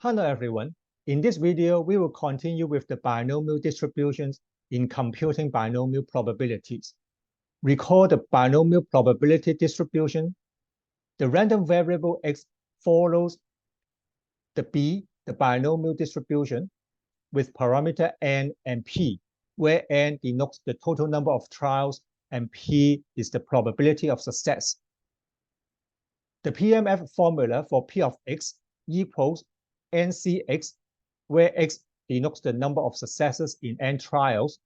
Hello everyone. In this video, we will continue with the binomial distributions in computing binomial probabilities. Recall the binomial probability distribution. The random variable x follows the binomial distribution, with parameter n and p, where n denotes the total number of trials and p is the probability of success. The PMF formula for p of x equals NCX, where x denotes the number of successes in n trials,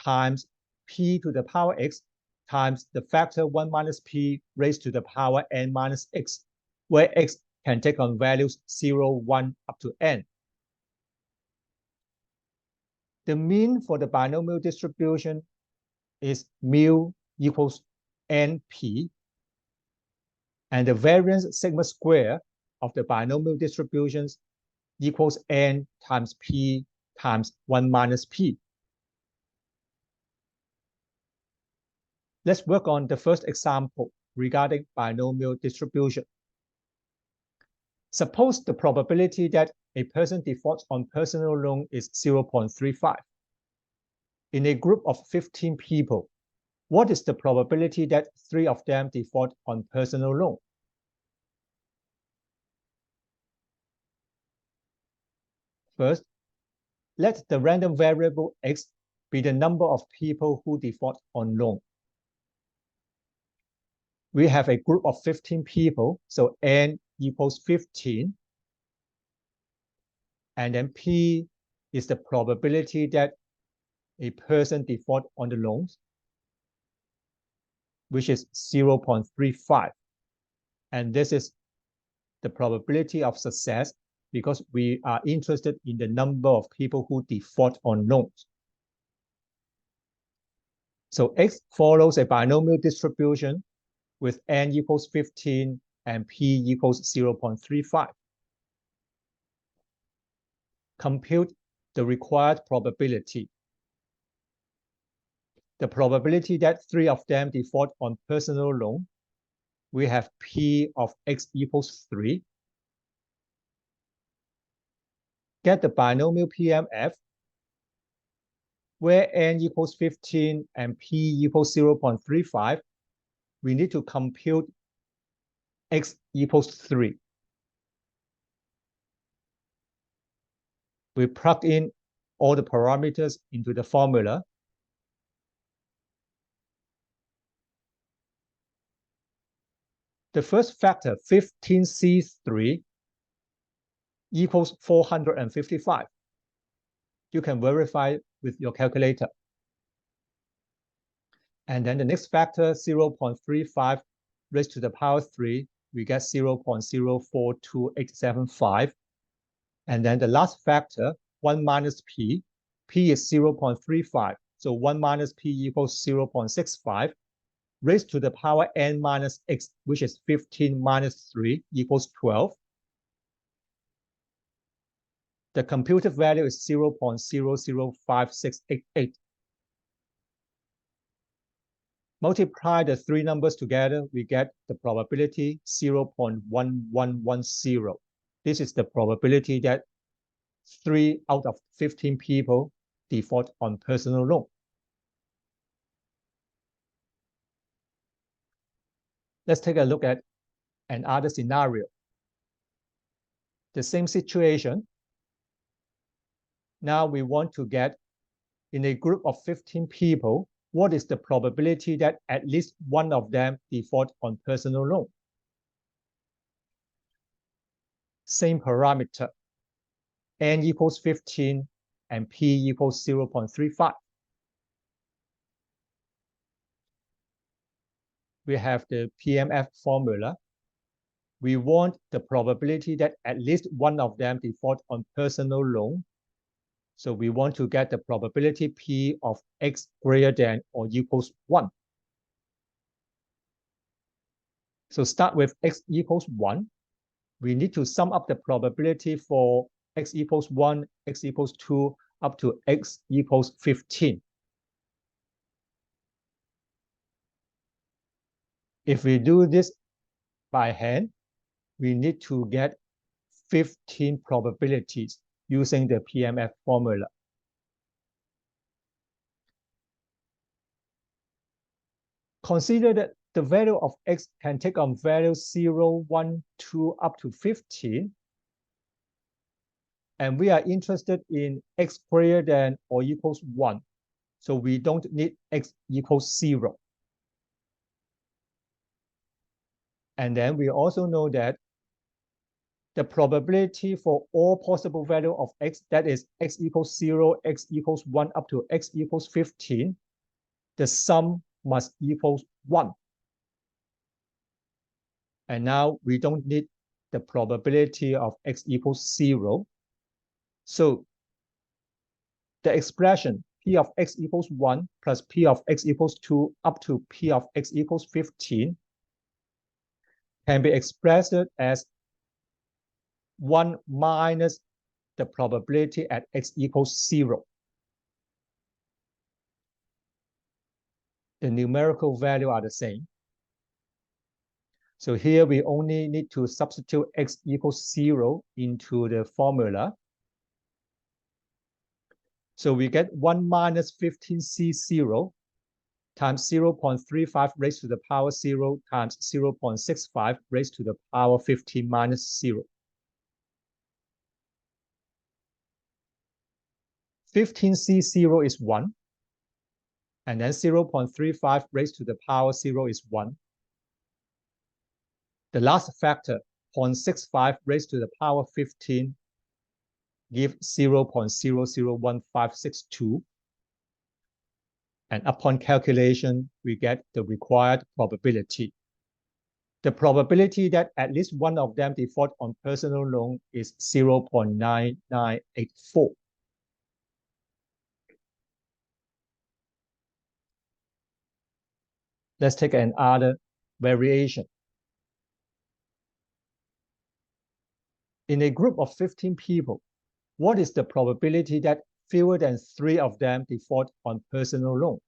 times p to the power x times the factor 1 minus p raised to the power n minus x, where x can take on values 0, 1 up to n. The mean for the binomial distribution is mu equals np, and the variance sigma square of the binomial distributions equals n times p times 1 minus p. Let's work on the first example regarding binomial distribution. Suppose the probability that a person defaults on personal loan is 0.35. In a group of 15 people, what is the probability that 3 of them default on personal loan? First, let the random variable x be the number of people who default on loan. We have a group of 15 people, so n equals 15. And then p is the probability that a person default on the loans, which is 0.35. And this is the probability of success because we are interested in the number of people who default on loans. So x follows a binomial distribution with n equals 15 and p equals 0.35. Compute the required probability. The probability that 3 of them default on personal loan, we have p of x equals 3. Get the binomial PMF, where n equals 15 and p equals 0.35. We need to compute x equals 3. We plug in all the parameters into the formula. The first factor, 15C3, equals 455. You can verify with your calculator. And then the next factor, 0.35 raised to the power 3, we get 0.042875. And then the last factor, 1 minus p, p is 0.35. So 1 minus p equals 0.65. Raised to the power n minus x, which is 15 minus 3 equals 12. The computed value is 0.005688. Multiply the 3 numbers together, we get the probability 0.1110. This is the probability that 3 out of 15 people default on personal loan. Let's take a look at another scenario. The same situation. Now we want to get, in a group of 15 people, what is the probability that at least one of them default on personal loan? Same parameter, n equals 15 and p equals 0.35. We have the PMF formula. We want the probability that at least one of them default on personal loan. So we want to get the probability p of x greater than or equals 1. So start with x equals 1. We need to sum up the probability for x equals 1, x equals 2, up to x equals 15. If we do this by hand, we need to get 15 probabilities using the PMF formula. Consider that the value of x can take on values 0, 1, 2, up to 15. And we are interested in x greater than or equals 1. So we don't need x equals 0. And then we also know that the probability for all possible value of x, that is x equals 0, x equals 1, up to x equals 15, the sum must equal 1. And now we don't need the probability of x equals 0. So the expression p of x equals 1 plus p of x equals 2 up to p of x equals 15 can be expressed as 1 minus the probability at x equals 0. The numerical value are the same. So here we only need to substitute x equals 0 into the formula. So we get 1 minus 15C0 times 0.35 raised to the power 0 times 0.65 raised to the power 15 minus 0. 15C0 is 1. And then 0.35 raised to the power 0 is 1. The last factor, 0.65 raised to the power 15, give 0.001562. And upon calculation, we get the required probability. The probability that at least one of them default on personal loan is 0.9984. Let's take another variation. In a group of 15 people, what is the probability that fewer than 3 of them default on personal loan?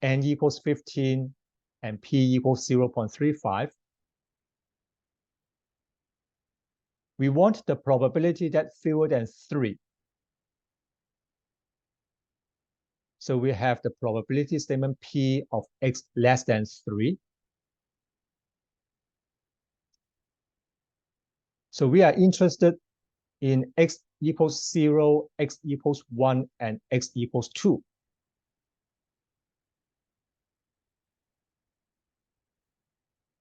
N equals 15 and P equals 0.35. We want the probability that fewer than 3. So we have the probability statement P of x less than 3. So we are interested in x equals 0, x equals 1, and x equals 2.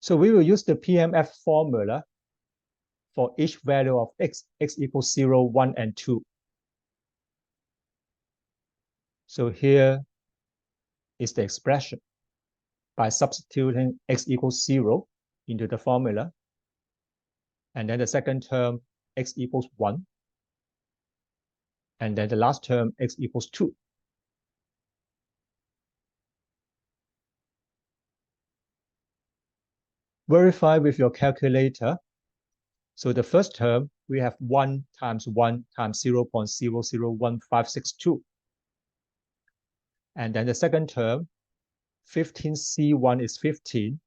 So we will use the PMF formula for each value of x equals 0, 1, and 2. So here is the expression by substituting x equals 0 into the formula. And then the second term, x equals 1. And then the last term, x equals 2. Verify with your calculator. So the first term, we have 1 times 1 times 0.001562. And then the second term, 15C1 is 15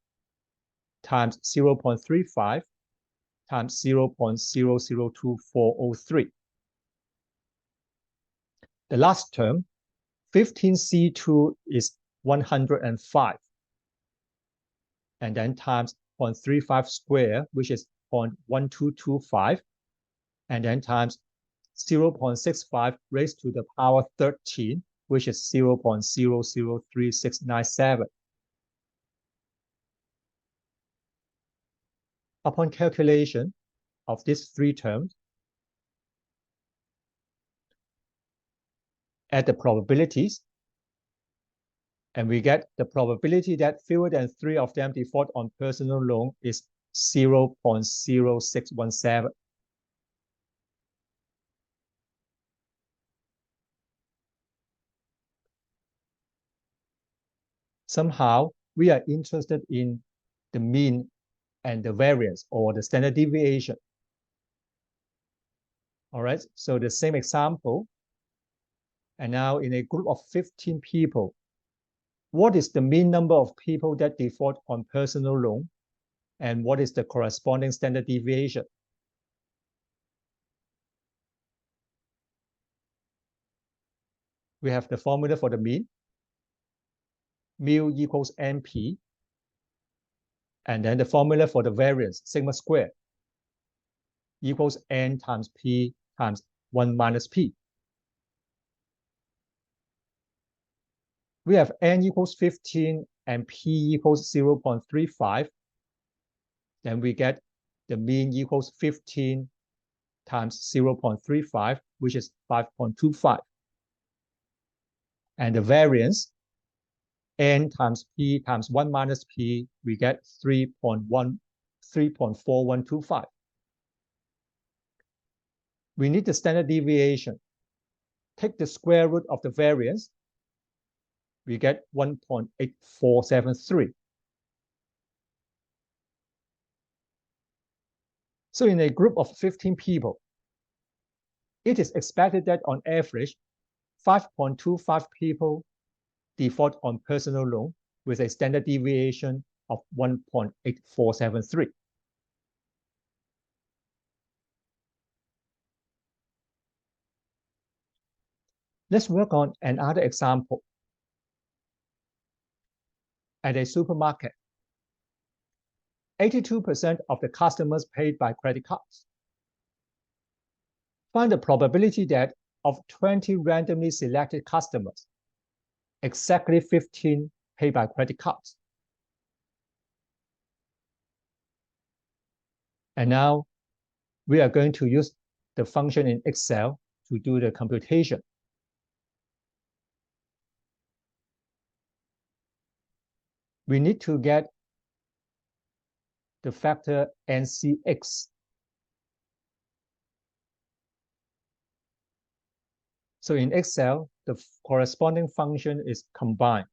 times 0.35 times 0.002403. The last term, 15C2 is 105. And then times 0.35 squared, which is 0.1225. And then times 0.65 raised to the power 13, which is 0.003697. Upon calculation of these three terms, add the probabilities, and we get the probability that fewer than 3 of them default on personal loan is 0.0617. Somehow, we are interested in the mean and the variance, or the standard deviation. All right, so the same example. And now in a group of 15 people, what is the mean number of people that default on personal loan? And what is the corresponding standard deviation? We have the formula for the mean. Mu equals NP. And then the formula for the variance, sigma squared, equals N times P times 1 minus P. We have N equals 15 and P equals 0.35. Then we get the mean equals 15 times 0.35, which is 5.25. And the variance, N times P times 1 minus P, we get 3.4125. We need the standard deviation. Take the square root of the variance, we get 1.8473. So in a group of 15 people, it is expected that on average, 5.25 people default on personal loan with a standard deviation of 1.8473. Let's work on another example. At a supermarket, 82% of the customers paid by credit cards. Find the probability that of 20 randomly selected customers, exactly 15 pay by credit cards. And now we are going to use the function in Excel to do the computation. We need to get the factor NCX. So in Excel, the corresponding function is combine,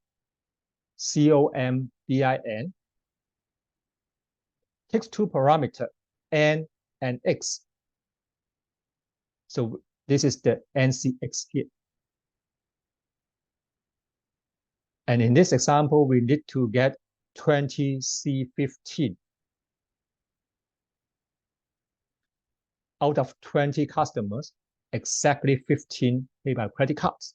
COMBIN, takes two parameters, N and X. So this is the NCX here. And in this example, we need to get 20C15. Out of 20 customers, exactly 15 pay by credit cards.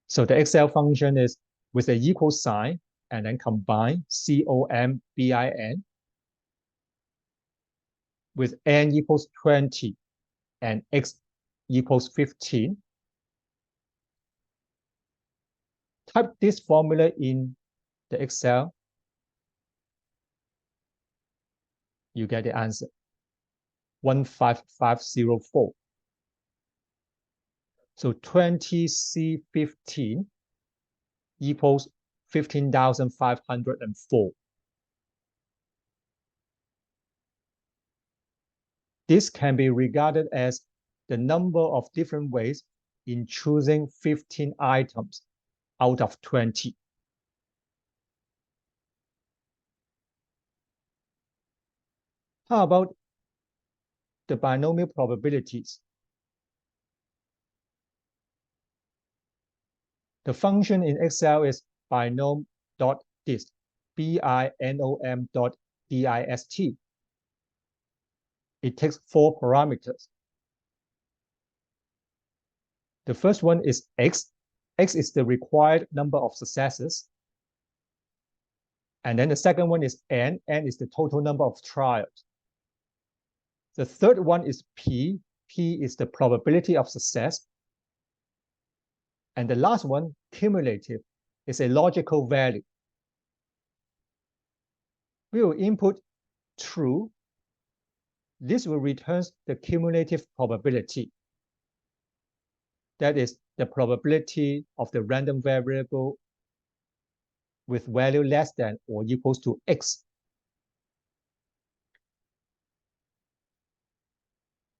So the Excel function is with an equal sign and then combine COMBIN with N equals 20 and X equals 15. Type this formula in the Excel, you get the answer, 15504. So 20C15 equals 15,504. This can be regarded as the number of different ways in choosing 15 items out of 20. How about the binomial probabilities? The function in Excel is binom.dist, binom.dist. It takes 4 parameters. The first one is X. X is the required number of successes. And then the second one is N. N is the total number of trials. The third one is P. P is the probability of success. And the last one, cumulative, is a logical value. We will input true. This will return the cumulative probability. That is the probability of the random variable with value less than or equals to X.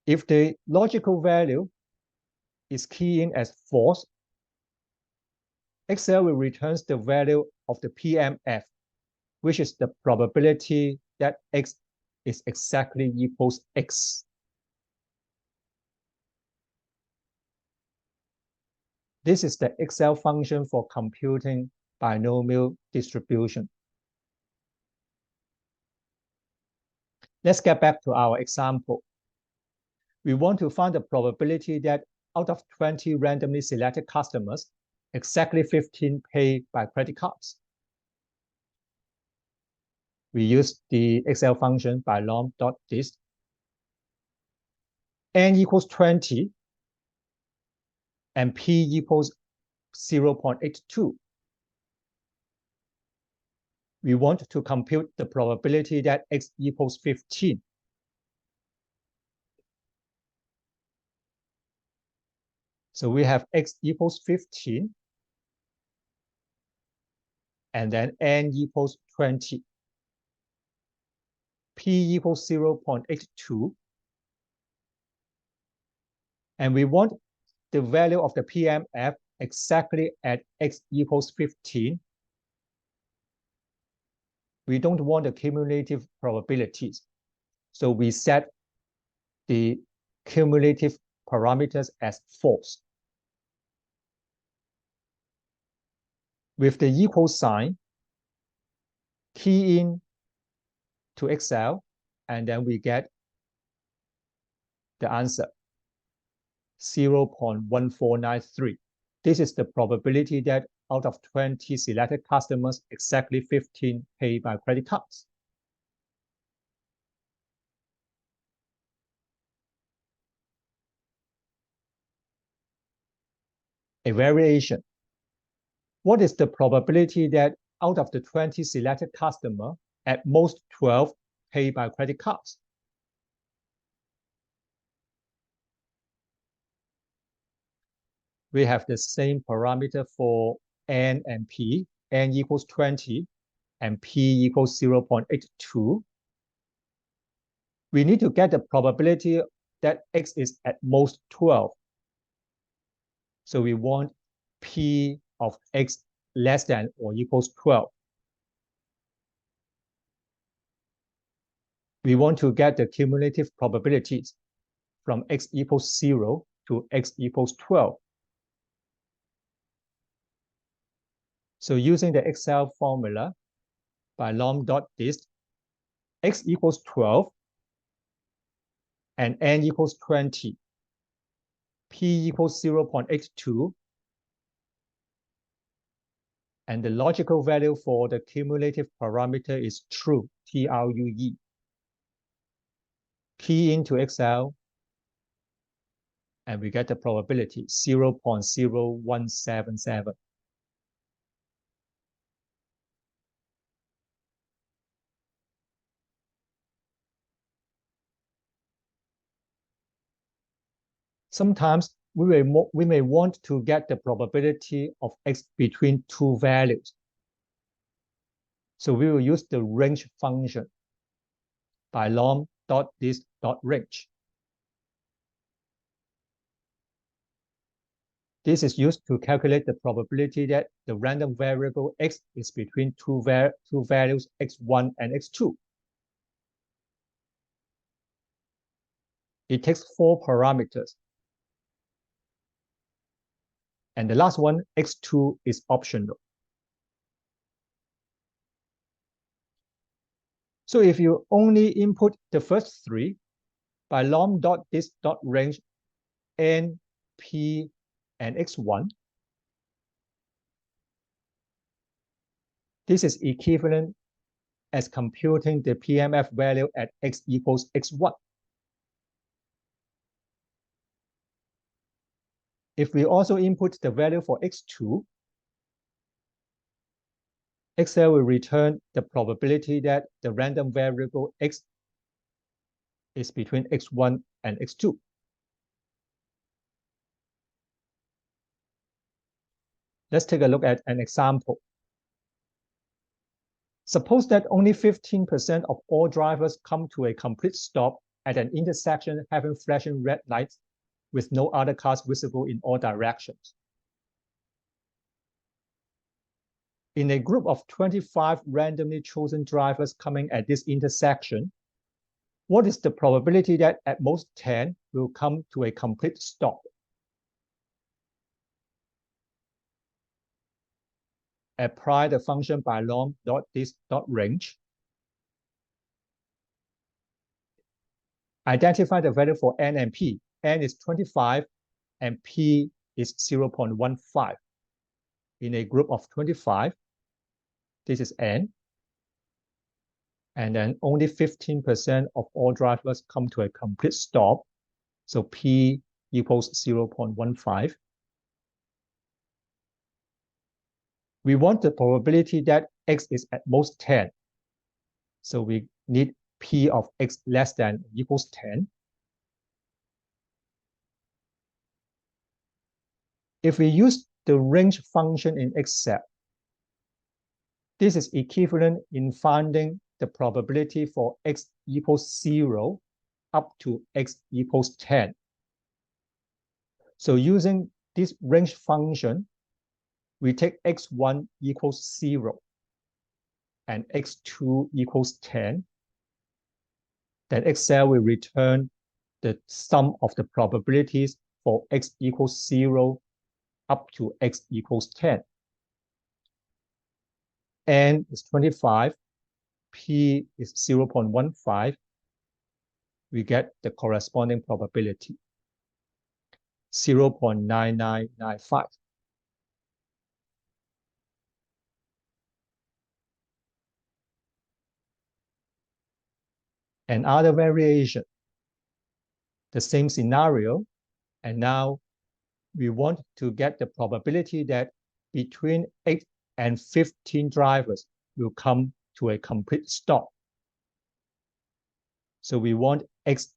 If the logical value is keyed in as false, Excel will return the value of the PMF, which is the probability that X is exactly equals X. This is the Excel function for computing binomial distribution. Let's get back to our example. We want to find the probability that out of 20 randomly selected customers, exactly 15 pay by credit cards. We use the Excel function by lom.dist. N equals 20 and P equals 0.82. We want to compute the probability that X equals 15. So we have X equals 15, and then N equals 20. P equals 0.82. And we want the value of the PMF exactly at X equals 15. We don't want the cumulative probabilities. So we set the cumulative parameters as false. With the equal sign, key in to Excel, and then we get the answer, 0.1493. This is the probability that out of 20 selected customers, exactly 15 pay by credit cards. A variation. What is the probability that out of the 20 selected customers, at most 12 pay by credit cards? We have the same parameter for N and P. N equals 20 and P equals 0.82. We need to get the probability that X is at most 12. So we want P of X less than or equals 12. We want to get the cumulative probabilities from X equals 0 to X equals 12. So using the Excel formula by lom.dist, X equals 12 and N equals 20, P equals 0.82, and the logical value for the cumulative parameter is true, TRUE. Key into Excel, and we get the probability 0.0177. Sometimes we may want to get the probability of X between two values. So we will use the range function by lom.dist.range. This is used to calculate the probability that the random variable X is between two values X1 and X2. It takes 4 parameters. And the last one, X2, is optional. So if you only input the first 3 by lom.dist.range N, P, and X1, this is equivalent as computing the PMF value at X equals X1. If we also input the value for X2, Excel will return the probability that the random variable X is between X1 and X2. Let's take a look at an example. Suppose that only 15% of all drivers come to a complete stop at an intersection having flashing red lights with no other cars visible in all directions. In a group of 25 randomly chosen drivers coming at this intersection, what is the probability that at most 10 will come to a complete stop? Apply the function by lom.dist.range. Identify the value for n and p. N is 25 and p is 0.15. In a group of 25, this is n. And then only 15% of all drivers come to a complete stop. So p equals 0.15. We want the probability that x is at most 10. So we need p of x less than or equals 10. If we use the range function in Excel, this is equivalent in finding the probability for x equals 0 up to x equals 10. So using this range function, we take x1 equals 0 and x2 equals 10. Then Excel will return the sum of the probabilities for x equals 0 up to x equals 10. N is 25, P is 0.15. We get the corresponding probability, 0.9995. Another variation, the same scenario, and now we want to get the probability that between 8 and 15 drivers will come to a complete stop. So we want x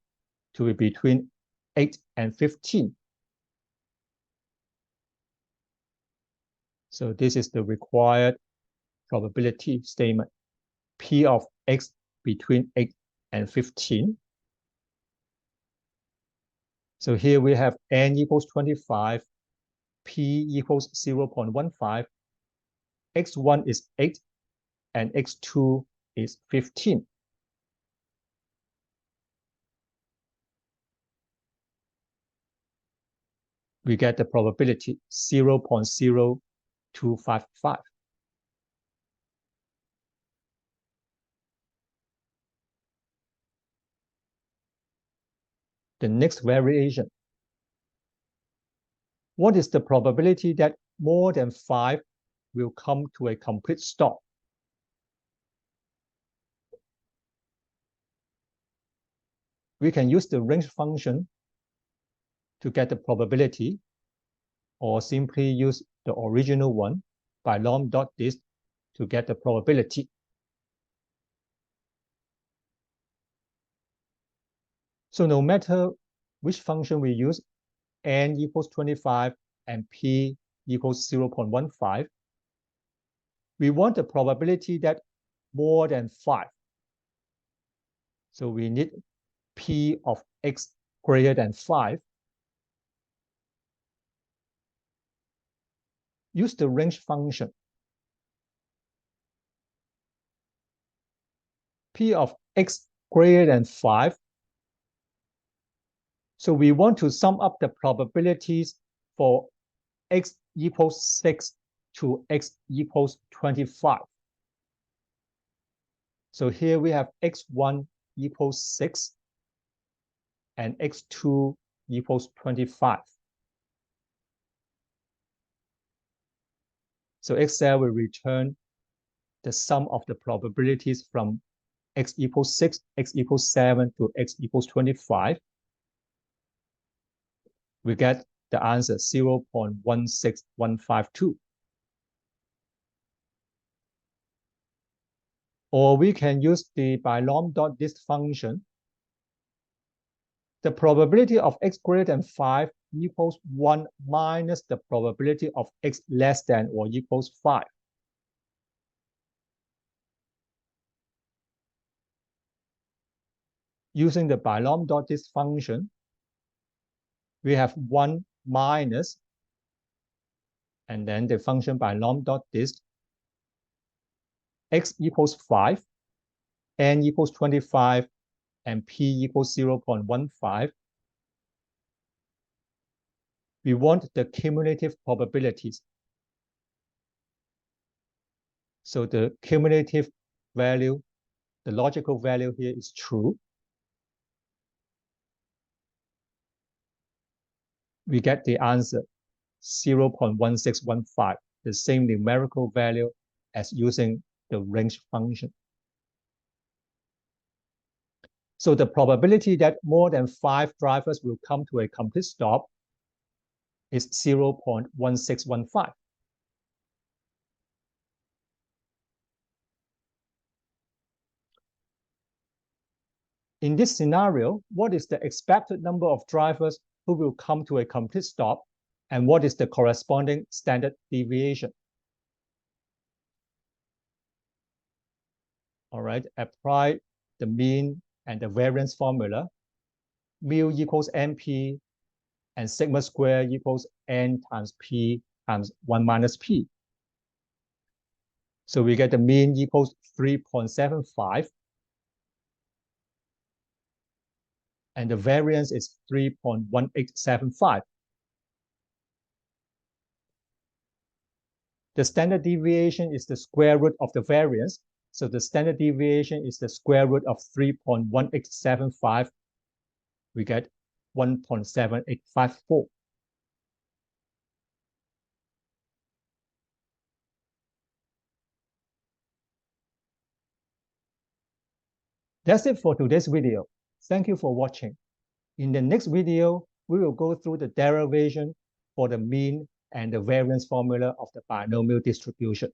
to be between 8 and 15. So this is the required probability statement. P of x between 8 and 15. So here we have n equals 25, p equals 0.15, x1 is 8, and x2 is 15. We get the probability 0.0255. The next variation. What is the probability that more than 5 will come to a complete stop? We can use the range function to get the probability, or simply use the original one by lom.dist to get the probability. So no matter which function we use, n equals 25 and p equals 0.15, we want the probability that more than 5. So we need p of x greater than 5. Use the range function. P of x greater than 5. So we want to sum up the probabilities for x equals 6 to x equals 25. So here we have x1 equals 6 and x2 equals 25. So Excel will return the sum of the probabilities from x equals 6, x equals 7 to x equals 25. We get the answer 0.16152. Or we can use the by lom.dist function. The probability of x greater than 5 equals 1 minus the probability of x less than or equals 5. Using the by lom.dist function, we have 1 minus, and then the function by lom.dist, x equals 5, n equals 25, and p equals 0.15. We want the cumulative probabilities. So the cumulative value, the logical value here is true. we get the answer 0.1615, the same numerical value as using the range function. So the probability that more than 5 drivers will come to a complete stop is 0.1615. In this scenario, what is the expected number of drivers who will come to a complete stop, and what is the corresponding standard deviation? All right, apply the mean and the variance formula. Mu equals NP, and sigma square equals N times P times 1 minus P. So we get the mean equals 3.75, and the variance is 3.1875. The standard deviation is the square root of the variance. So the standard deviation is the square root of 3.1875. We get 1.7854. That's it for today's video. Thank you for watching. In the next video, we will go through the derivation for the mean and the variance formula of the binomial distribution.